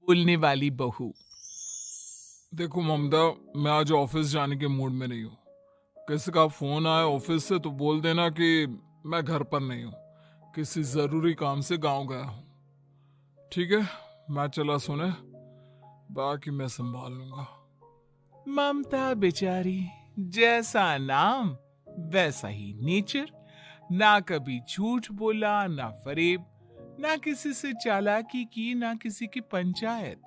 बोलने वाली बहू। देखो ममता, मैं आज ऑफिस जाने के मूड में नहीं हूँ। किसी का फोन आया ऑफिस से तो बोल देना कि मैं घर पर नहीं हूँ, किसी जरूरी काम से गांव गया हूँ। ठीक है, मैं चला सोने, बाकी मैं संभाल लूंगा। ममता बेचारी, जैसा नाम वैसा ही नेचर। ना कभी झूठ बोला, ना फरेब, ना किसी से चालाकी की, ना किसी की पंचायत।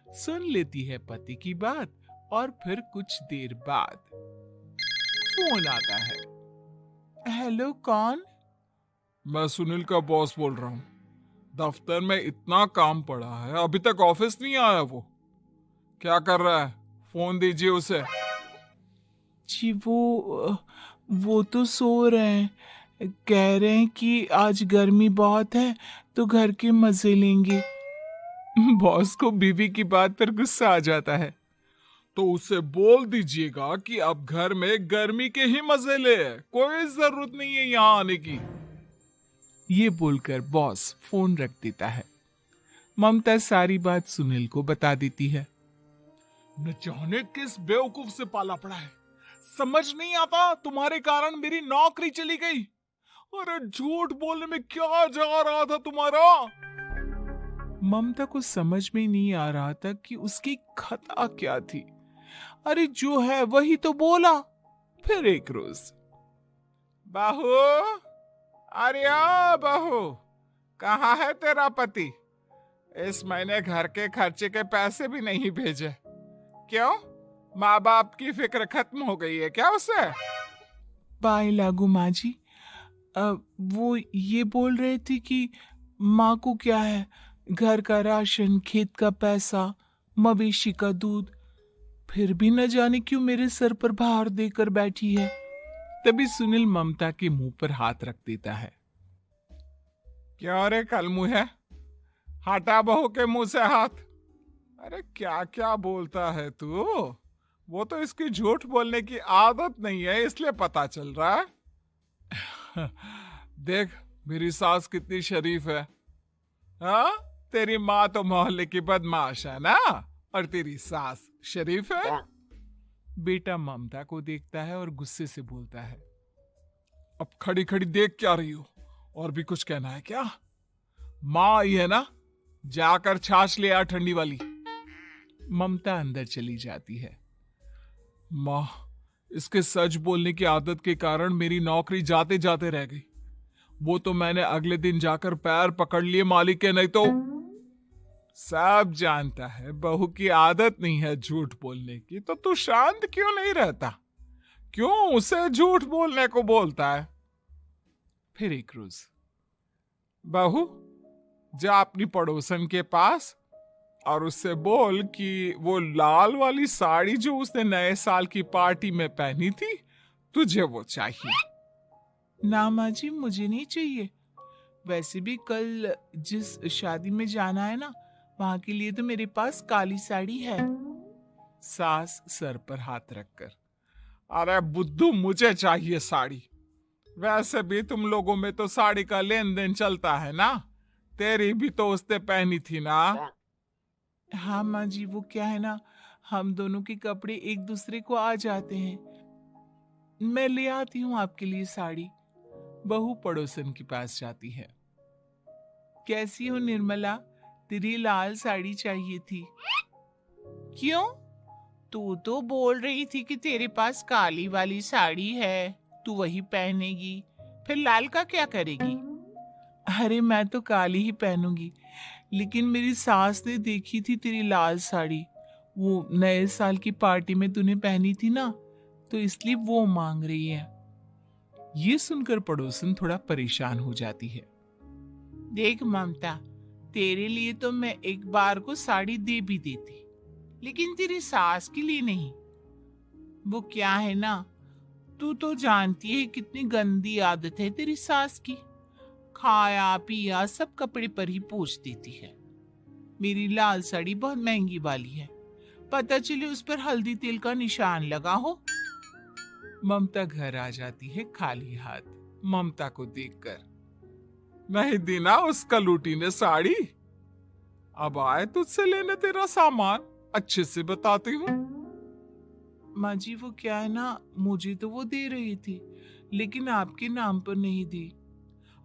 सुन लेती है पति की बात और फिर कुछ देर बाद फोन आता है। हेलो, कौन? मैं सुनील का बॉस बोल रहा हूँ। दफ्तर में इतना काम पड़ा है, अभी तक ऑफिस नहीं आया। वो क्या कर रहा है? फोन दीजिए उसे। जी वो तो सो रहे हैं। कह रहे हैं कि आज गर्मी बहुत है तो घर के मजे लेंगे। बॉस को बीवी की बात पर गुस्सा आ जाता है। तो उसे बोल दीजिएगा कि अब घर में गर्मी के ही मजे ले, कोई जरूरत नहीं है यहाँ आने की। ये बोलकर बॉस फोन रख देता है। ममता सारी बात सुनील को बता देती है। न जाने किस बेवकूफ से पाला पड़ा है, समझ नहीं आता तुम्हारे कारण मेरी नौकरी चली गई। अरे झूठ बोलने में क्या जा रहा था तुम्हारा? ममता को समझ में नहीं आ रहा था कि उसकी खता क्या थी। अरे जो है वही तो बोला। फिर एक रोज, बहू, अरे ओ बहू, कहाँ है तेरा पति? इस महीने घर के खर्चे के पैसे भी नहीं भेजे। क्यों? माँ बाप की फिक्र खत्म हो गई है क्या उसे? बाय लागू माँ जी। वो ये बोल रहे थे कि माँ को क्या है, घर का राशन, खेत का पैसा, मवेशी का दूध, फिर भी न जाने क्यों मेरे सर पर भार देकर बैठी है। तभी सुनील ममता के मुंह पर हाथ रख देता है। क्यों रे कलमुँह है, हटा बहू के मुंह से हाथ। अरे क्या क्या बोलता है तू? वो तो इसकी झूठ बोलने की आदत नहीं है, इसलिए पता चल रहा है। देख मेरी सास कितनी शरीफ है। हाँ, तेरी माँ तो मोहल्ले की बदमाश है ना, और तेरी सास शरीफ है। बेटा ममता को देखता है और गुस्से से बोलता है। अब खड़ी खड़ी देख क्या रही हो? और भी कुछ कहना है क्या? माँ आई है ना, जाकर छाछ ले आ ठंडी वाली। ममता अंदर चली जाती है। माँ, इसके सच बोलने की आदत के कारण मेरी नौकरी जाते जाते रह गई। वो तो मैंने अगले दिन जाकर पैर पकड़ लिए मालिक के, नहीं तो। सब जानता है बहू की आदत नहीं है झूठ बोलने की, तो तू शांत क्यों नहीं रहता? क्यों उसे झूठ बोलने को बोलता है? फिर एक रोज, बहू, जा अपनी पड़ोसन के पास और उससे बोल कि वो लाल वाली साड़ी जो उसने नए साल की पार्टी में पहनी थी, तुझे वो चाहिए। ना माँ जी, मुझे नहीं चाहिए। वैसे भी कल जिस शादी में जाना है ना, वहां के लिए तो मेरे पास काली साड़ी है। सास सर पर हाथ रखकर। अरे बुद्धू, मुझे चाहिए साड़ी। वैसे भी तुम लोगों में तो साड़ी का लेन देन चलता है ना, तेरी भी तो उसने पहनी थी ना। हाँ माँ जी, वो क्या है ना, हम दोनों के कपड़े एक दूसरे को आ जाते हैं। मैं ले आती हूँ आपके लिए साड़ी। बहू पड़ोसन के पास जाती है। कैसी हो निर्मला, तेरी लाल साड़ी चाहिए थी। क्यों? तू तो बोल रही थी कि तेरे पास काली वाली साड़ी है, तू वही पहनेगी, फिर लाल का क्या करेगी? अरे मैं तो काली ही पहनूंगी, लेकिन मेरी सास ने देखी थी तेरी लाल साड़ी, वो नए साल की पार्टी में तूने पहनी थी ना, तो इसलिए वो मांग रही है। ये सुनकर पड़ोसन थोड़ा परेशान हो जाती है। देख ममता, तेरे लिए तो मैं एक बार को साड़ी दे भी देती, लेकिन तेरी सास के लिए नहीं। वो क्या है ना, तू तो जानती है कितनी गंदी आदत है तेरी सास की। खाया पिया सब कपड़े पर ही पोंछ देती है। मेरी लाल साड़ी बहुत महंगी वाली है, पता चले उस पर हल्दी तेल का निशान लगा हो। ममता घर आ जाती है खाली हाथ, ममता को देखकर। नहीं दी ना उस कलूटी ने साड़ी? अब आए तुझसे लेने तेरा सामान, अच्छे से बताती हूँ। माँ जी वो क्या है ना, मुझे तो वो दे रही थी लेकिन आपके नाम पर नहीं दी।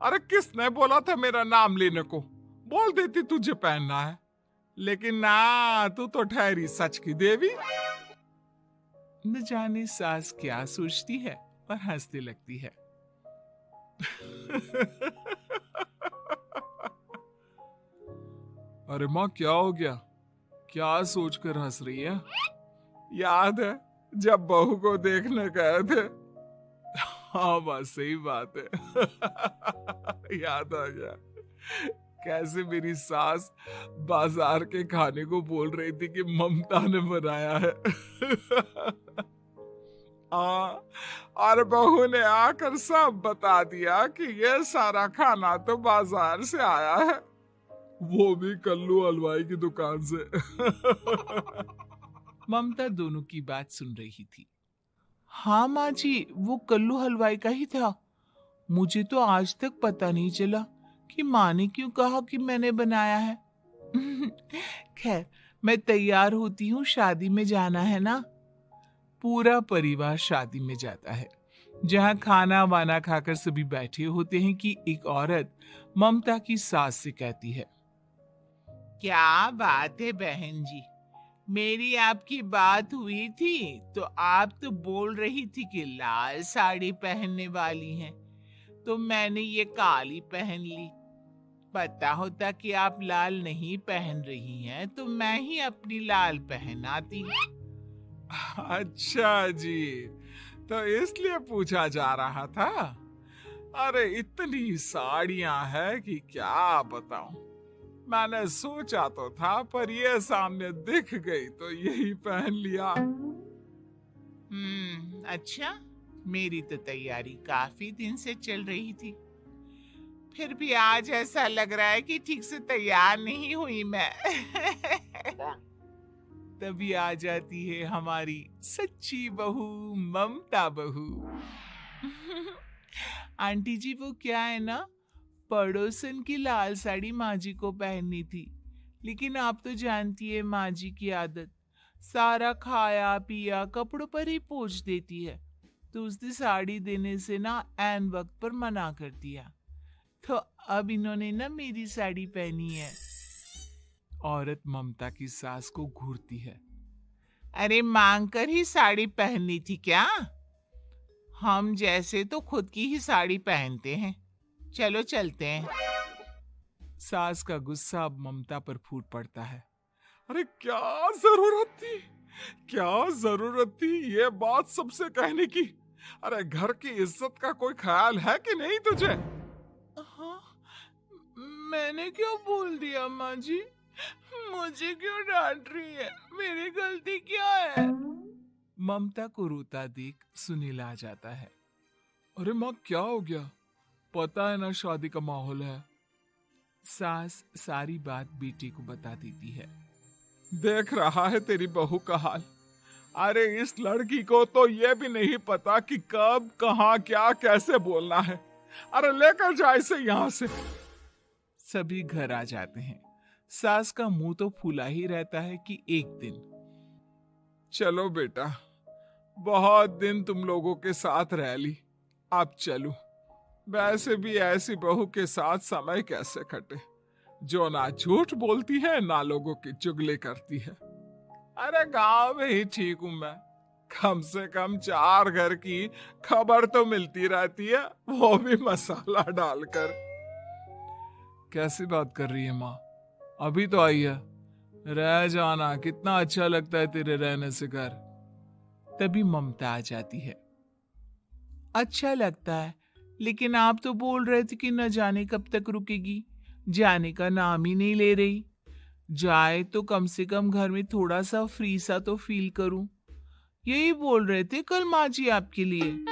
अरे किसने बोला था मेरा नाम लेने को? बोल देती तुझे पहनना है, लेकिन ना, तू तो ठहरी सच की देवी। न जाने सास क्या सोचती है और हंसने लगती है। अरे माँ क्या हो गया? क्या सोच कर हंस रही है? याद है जब बहू को देखने गए थे? हाँ बस सही बात है। याद आ गया कैसे मेरी सास बाजार के खाने को बोल रही थी कि ममता ने बनाया है। और बहू ने आकर सब बता दिया कि ये सारा खाना तो बाजार से आया है, वो भी कल्लू हलवाई की दुकान से। ममता दोनों की बात सुन रही थी। हाँ माँ जी, वो कल्लू हलवाई का ही था। मुझे तो आज तक पता नहीं चला कि माँ ने क्यों कहा कि मैंने बनाया है। खैर, मैं तैयार होती हूँ, शादी में जाना है ना। पूरा परिवार शादी में जाता है, जहाँ खाना वाना खाकर सभी बैठे होते हैं कि एक औरत ममता की सास से कहती है, क्या बात है बहन जी, मेरी आपकी बात हुई थी तो आप तो बोल रही थी कि लाल साड़ी पहनने वाली हैं, तो मैंने ये काली पहन ली। पता होता कि आप लाल नहीं पहन रही हैं तो मैं ही अपनी लाल पहनाती। अच्छा जी, तो इसलिए पूछा जा रहा था। अरे इतनी साड़ियां हैं कि क्या बताऊं। मैंने सोचा तो था, पर ये सामने दिख गई तो यही पहन लिया। अच्छा, मेरी तो तैयारी काफी दिन से चल रही थी, फिर भी आज ऐसा लग रहा है कि ठीक से तैयार नहीं हुई मैं। तभी आ जाती है हमारी सच्ची बहू, ममता बहू। आंटी जी वो क्या है ना, पड़ोसन की लाल साड़ी माँ जी को पहननी थी, लेकिन आप तो जानती है माँ जी की आदत, सारा खाया पिया कपड़ों पर ही पोंछ देती है। तो उसने साड़ी देने से ना ऐन वक्त पर मना कर दिया, तो अब इन्होंने ना मेरी साड़ी पहनी है। औरत ममता की सास को घूरती है। अरे मांग कर ही साड़ी पहननी थी क्या? हम जैसे तो खुद की ही साड़ी पहनते हैं, चलो चलते हैं। सास का गुस्सा अब ममता पर फूट पड़ता है। अरे क्या जरूरत थी, क्या जरूरत थी ये बात सबसे कहने की? अरे घर की इज्जत का कोई ख्याल है कि नहीं तुझे? हाँ, मैंने क्यों बोल दिया माँ जी? मुझे क्यों डांट रही है? मेरी गलती क्या है? ममता को रोता देख सुनील आ जाता है। अरे माँ क्या हो गया? पता है ना शादी का माहौल है। सास सारी बात बेटी को बता देती है। देख रहा है तेरी बहू का हाल। अरे इस लड़की को तो ये भी नहीं पता कि कब कहाँ क्या कैसे बोलना है। अरे लेकर जा इसे यहाँ से। सभी घर आ जाते हैं। सास का मुंह तो फूला ही रहता है कि एक दिन, चलो बेटा, बहुत दिन तुम लोगों के साथ रह ली, अब चलो। वैसे भी ऐसी बहू के साथ समय कैसे कटे, जो ना झूठ बोलती है ना लोगों की चुगली करती है। अरे गांव में ही ठीक हूं मैं, कम से कम 4 घर की खबर तो मिलती रहती है, वो भी मसाला डालकर। कैसी बात कर रही है माँ? अभी तो आई है, रह जाना, कितना अच्छा लगता है तेरे रहने से घर। तभी ममता आ जाती है। अच्छा लगता है, लेकिन आप तो बोल रहे थे कि न जाने कब तक रुकेगी, जाने का नाम ही नहीं ले रही। जाए तो कम से कम घर में थोड़ा सा फ्री सा तो फील करूं, यही बोल रहे थे कल माँ जी आपके लिए।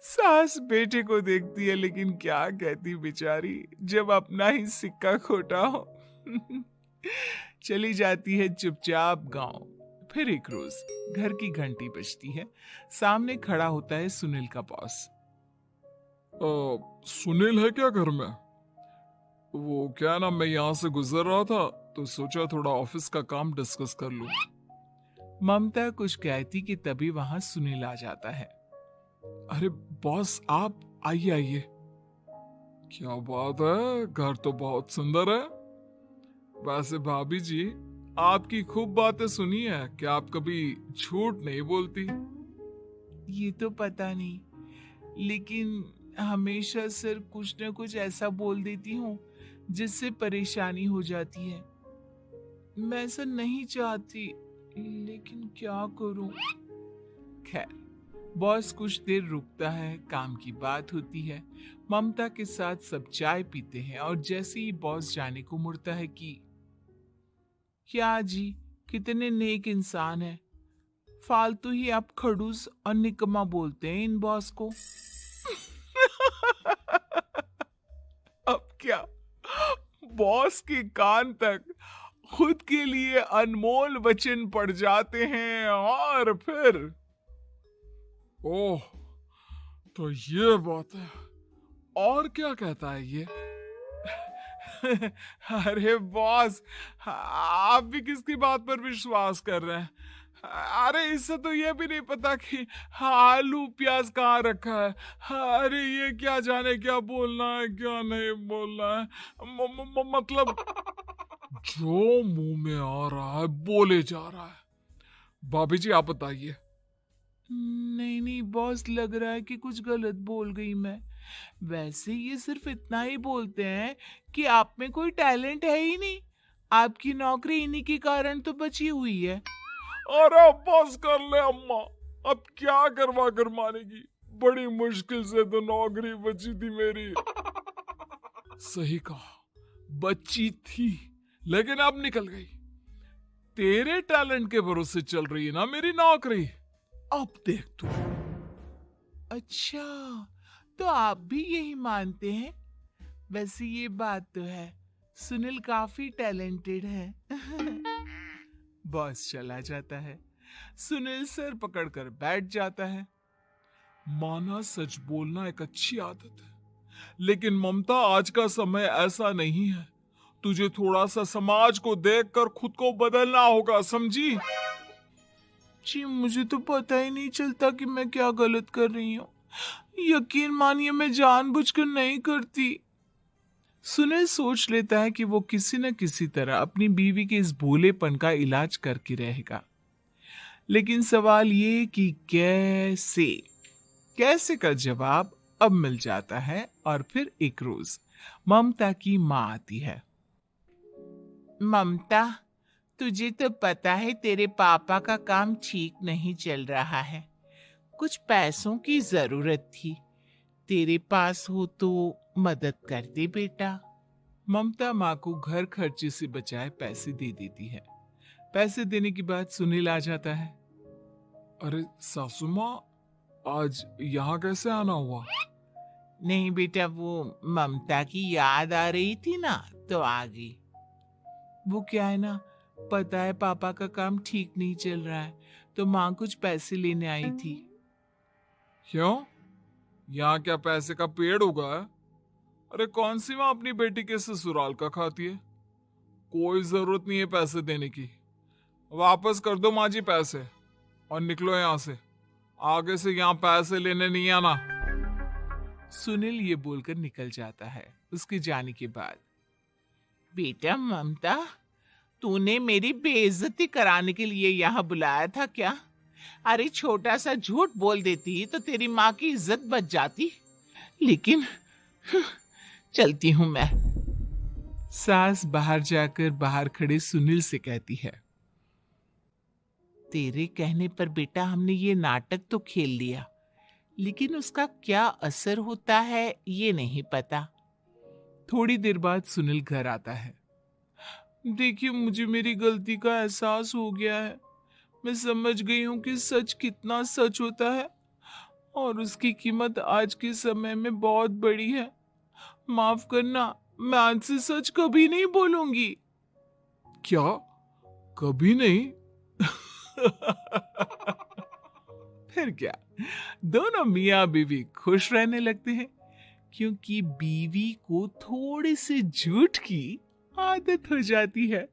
सास बेटे को देखती है, लेकिन क्या कहती बेचारी, जब अपना ही सिक्का खोटा हो। चली जाती है चुपचाप गांव। फिर एक रोज घर की घंटी बजती है। सामने खड़ा होता है सुनील का बॉस। सुनील है क्या घर में? वो क्या ना, मैं यहाँ से गुजर रहा था तो सोचा थोड़ा ऑफिस का काम डिस्कस कर लूं। ममता कुछ कहती कि तभी वहां सुनील आ जाता है। अरे बॉस, आप आइए आइए। क्या बात है, घर तो बहुत सुंदर है। वैसे भाभी जी, आपकी खूब बातें सुनी है कि आप कभी झूठ नहीं बोलती। ये तो पता नहीं, लेकिन हमेशा सर कुछ न कुछ ऐसा बोल देती हूँ जिससे परेशानी हो जाती है। मैं ऐसा नहीं चाहती, लेकिन क्या करूं। खैर, बॉस कुछ देर रुकता है, काम की बात होती है। ममता के साथ सब चाय पीते हैं और जैसे ही बॉस जाने को मुड़ता है कि क्या जी, कितने नेक इंसान है, फालतू ही आप खड़ूस और निकम्मा बोलते हैं इन बॉस को। अब क्या, बॉस के कान तक खुद के लिए अनमोल वचन पड़ जाते हैं और फिर ओह, तो ये बात है। और क्या कहता है ये? अरे बॉस, आप भी किसकी बात पर विश्वास कर रहे हैं? अरे इससे तो ये भी नहीं पता कि आलू प्याज कहाँ रखा है। अरे ये क्या जाने क्या बोलना है क्या नहीं बोलना है। मतलब जो मुंह में आ रहा है बोले जा रहा है। भाभी जी आप बताइए। नहीं नहीं बॉस, लग रहा है कि कुछ गलत बोल गई मैं। वैसे ये सिर्फ इतना ही बोलते हैं कि आप में कोई टैलेंट है ही नहीं। आपकी नौकरी इन्हीं के कारण तो बची हुई है। अरे बस कर ले अम्मा, अब क्या करवा कर मानेगी। बड़ी मुश्किल से तो नौकरी बची थी मेरी। सही कहा, बच्ची थी लेकिन अब निकल गई। तेरे टैलेंट के भरोसे चल रही है ना मेरी नौकरी। अब देख तू। अच्छा, तो आप भी यही मानते हैं? वैसे ये बात तो है, सुनील काफी टैलेंटेड है। बॉस चला जाता है। सुनील सर पकड़कर बैठ जाता है। माना सच बोलना एक अच्छी आदत है, लेकिन ममता आज का समय ऐसा नहीं है। तुझे थोड़ा सा समाज को देखकर खुद को बदलना होगा, समझी? जी मुझे तो पता ही नहीं चलता कि मैं क्या गलत कर रही हूँ। यकीन मानिए मैं जानबूझकर नहीं करती। सुनील सोच लेता है कि वो किसी न किसी तरह अपनी बीवी के इस भोलेपन का इलाज करके रहेगा। लेकिन सवाल ये कि कैसे। कैसे का जवाब अब मिल जाता है और फिर एक रोज ममता की माँ आती है। ममता, तुझे तो पता है तेरे पापा का काम ठीक नहीं चल रहा है। कुछ पैसों की जरूरत थी, तेरे पास हो तो मदद कर दे बेटा। ममता माँ को घर खर्चे से बचाए पैसे दे देती है। पैसे देने के बाद सुनील आ जाता है। अरे सासू माँ, आज यहाँ कैसे आना हुआ? नहीं बेटा, वो ममता की याद आ रही थी ना, तो आ गई। वो क्या है ना, पता है पापा का काम ठीक नहीं चल रहा है, तो माँ कुछ पैसे लेने आई थी। क्यों? यहाँ क्या पैसे का पेड़ उगा है? अरे कौन सी माँ अपनी बेटी के ससुराल का खाती है? कोई जरूरत नहीं है पैसे देने की। वापस कर दो माँ जी पैसे और निकलो यहाँ से। आगे से यहाँ पैसे लेने नहीं आना। सुनील ये बोलकर निकल जाता है। उसके जाने के बाद, बेटा ममता, तूने मेरी बेइज्जती कराने के लिए यहाँ बुलाया था क्या? अरे छोटा सा झूठ बोल देती तो तेरी माँ की इज्जत बच जाती। लेकिन चलती हूं मैं। सास बाहर जाकर बाहर खड़े सुनील से कहती है, तेरे कहने पर बेटा हमने ये नाटक तो खेल लिया, लेकिन उसका क्या असर होता है ये नहीं पता। थोड़ी देर बाद सुनील घर आता है। देखिए, मुझे मेरी गलती का एहसास हो गया है। मैं समझ गई हूँ कि सच कितना सच होता है और उसकी कीमत आज के समय में बहुत बड़ी है। माफ करना, मैं आज से सच कभी नहीं बोलूंगी। क्या? कभी नहीं? फिर क्या, दोनों मियाँ बीवी खुश रहने लगते हैं। क्योंकि बीवी को थोड़े से झूठ की आदत हो जाती है।